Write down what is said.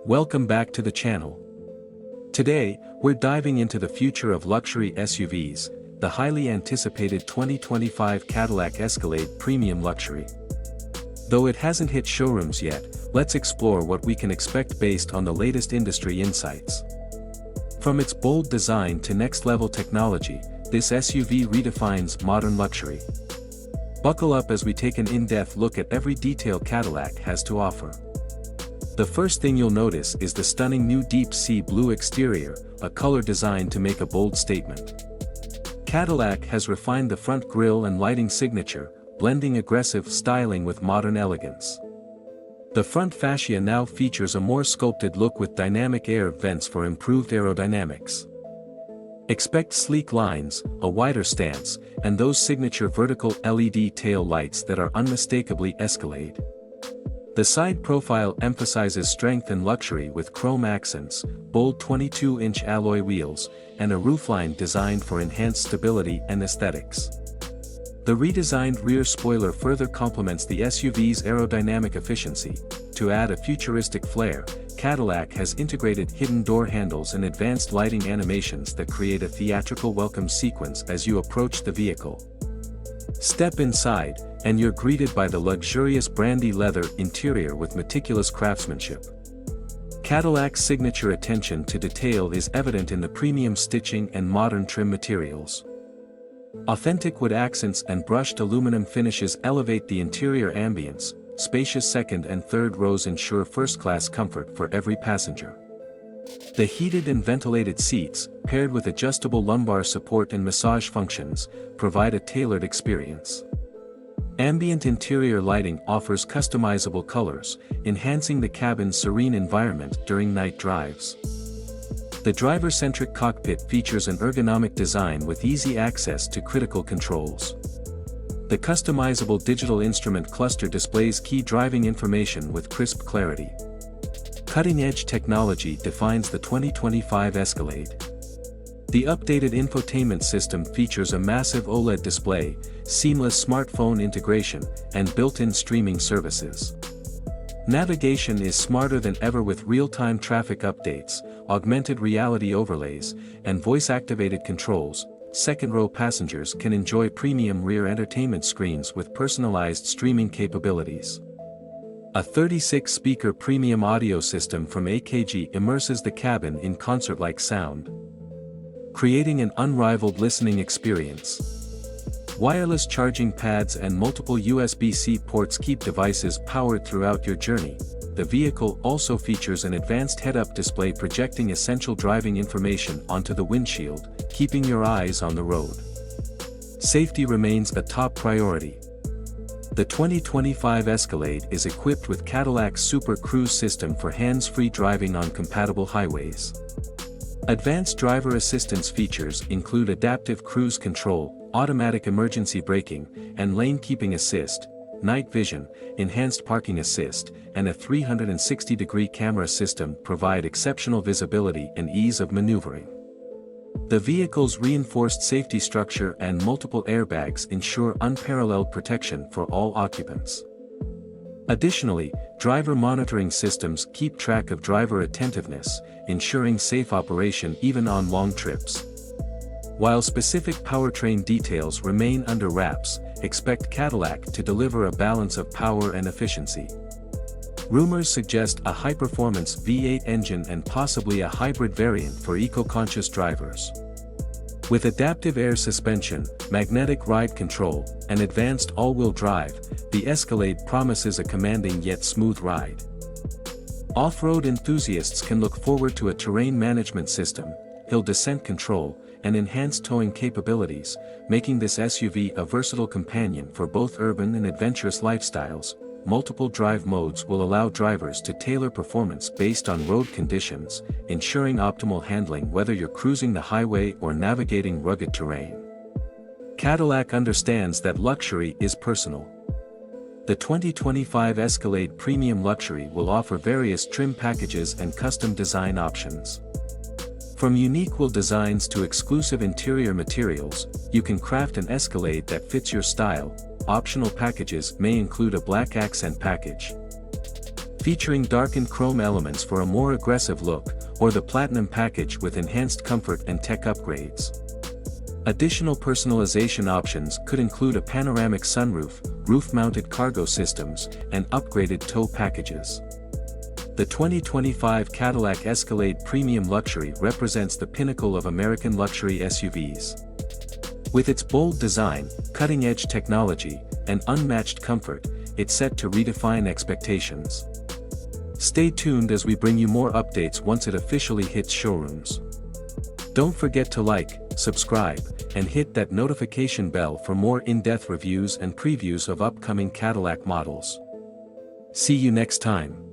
Welcome back to the channel. Today, we're diving into the future of luxury SUVs, the highly anticipated 2025 Cadillac Escalade Premium Luxury. Though it hasn't hit showrooms yet, let's explore what we can expect based on the latest industry insights. From its bold design to next-level technology, this SUV redefines modern luxury. Buckle up as we take an in-depth look at every detail Cadillac has to offer. The first thing you'll notice is the stunning new deep sea blue exterior, a color designed to make a bold statement. Cadillac has refined the front grille and lighting signature, blending aggressive styling with modern elegance. The front fascia now features a more sculpted look with dynamic air vents for improved aerodynamics. Expect sleek lines, a wider stance, and those signature vertical LED tail lights that are unmistakably Escalade. The side profile emphasizes strength and luxury with chrome accents, bold 22-inch alloy wheels, and a roofline designed for enhanced stability and aesthetics. The redesigned rear spoiler further complements the SUV's aerodynamic efficiency. To add a futuristic flair, Cadillac has integrated hidden door handles and advanced lighting animations that create a theatrical welcome sequence as you approach the vehicle. Step inside, and you're greeted by the luxurious Brandy leather interior with meticulous craftsmanship. Cadillac's signature attention to detail is evident in the premium stitching and modern trim materials. Authentic wood accents and brushed aluminum finishes elevate the interior ambience. Spacious second and third rows ensure first-class comfort for every passenger. The heated and ventilated seats, paired with adjustable lumbar support and massage functions, provide a tailored experience. Ambient interior lighting offers customizable colors, enhancing the cabin's serene environment during night drives. The driver-centric cockpit features an ergonomic design with easy access to critical controls. The customizable digital instrument cluster displays key driving information with crisp clarity. Cutting-edge technology defines the 2025 Escalade. The updated infotainment system features a massive OLED display, seamless smartphone integration, and built-in streaming services. Navigation is smarter than ever with real-time traffic updates, augmented reality overlays, and voice-activated controls. Second-row passengers can enjoy premium rear entertainment screens with personalized streaming capabilities. A 36-speaker premium audio system from AKG immerses the cabin in concert-like sound, creating an unrivaled listening experience. Wireless charging pads and multiple USB-C ports keep devices powered throughout your journey. The vehicle also features an advanced head-up display projecting essential driving information onto the windshield, keeping your eyes on the road. Safety remains a top priority. The 2025 Escalade is equipped with Cadillac's Super Cruise system for hands-free driving on compatible highways. Advanced driver assistance features include adaptive cruise control, automatic emergency braking, and lane-keeping assist, night vision, enhanced parking assist, and a 360-degree camera system provide exceptional visibility and ease of maneuvering. The vehicle's reinforced safety structure and multiple airbags ensure unparalleled protection for all occupants. Additionally, driver monitoring systems keep track of driver attentiveness, ensuring safe operation even on long trips. While specific powertrain details remain under wraps, expect Cadillac to deliver a balance of power and efficiency. Rumors suggest a high-performance V8 engine and possibly a hybrid variant for eco-conscious drivers. With adaptive air suspension, magnetic ride control, and advanced all-wheel drive, the Escalade promises a commanding yet smooth ride. Off-road enthusiasts can look forward to a terrain management system, hill descent control, and enhanced towing capabilities, making this SUV a versatile companion for both urban and adventurous lifestyles. Multiple drive modes will allow drivers to tailor performance based on road conditions, ensuring optimal handling whether you're cruising the highway or navigating rugged terrain. Cadillac understands that luxury is personal. The 2025 Escalade Premium Luxury will offer various trim packages and custom design options. From unique wheel designs to exclusive interior materials, you can craft an Escalade that fits your style. Optional packages may include a black accent package, featuring darkened chrome elements for a more aggressive look, or the Platinum package with enhanced comfort and tech upgrades. Additional personalization options could include a panoramic sunroof, roof-mounted cargo systems, and upgraded tow packages. The 2025 Cadillac Escalade Premium Luxury represents the pinnacle of American luxury SUVs. With its bold design, cutting-edge technology, and unmatched comfort, it's set to redefine expectations. Stay tuned as we bring you more updates once it officially hits showrooms. Don't forget to like, subscribe, and hit that notification bell for more in-depth reviews and previews of upcoming Cadillac models. See you next time.